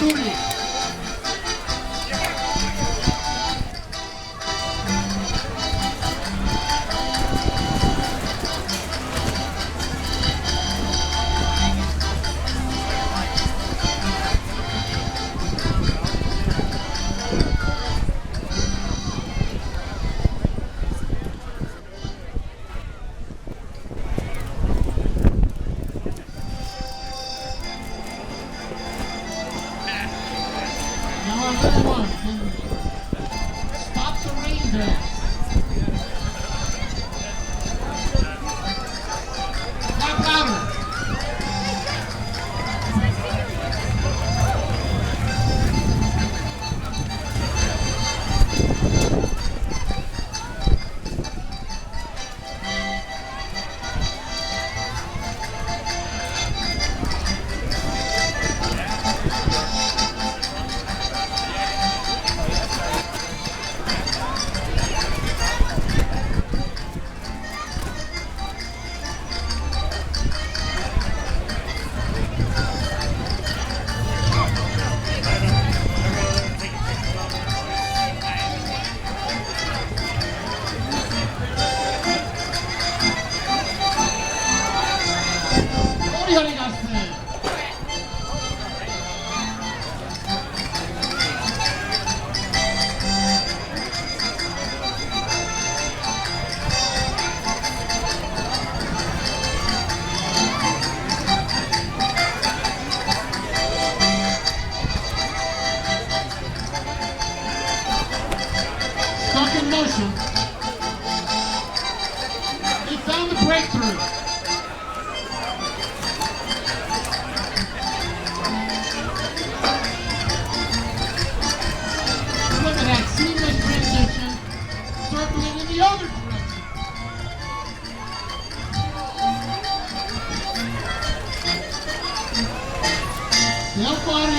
Duri. Now our little one can stop the rain dance. Clap louder. 어디 갔어요? Stuck in motion. He found the breakthrough. Look at that seamless transition, circling in the other direction. The Elk Body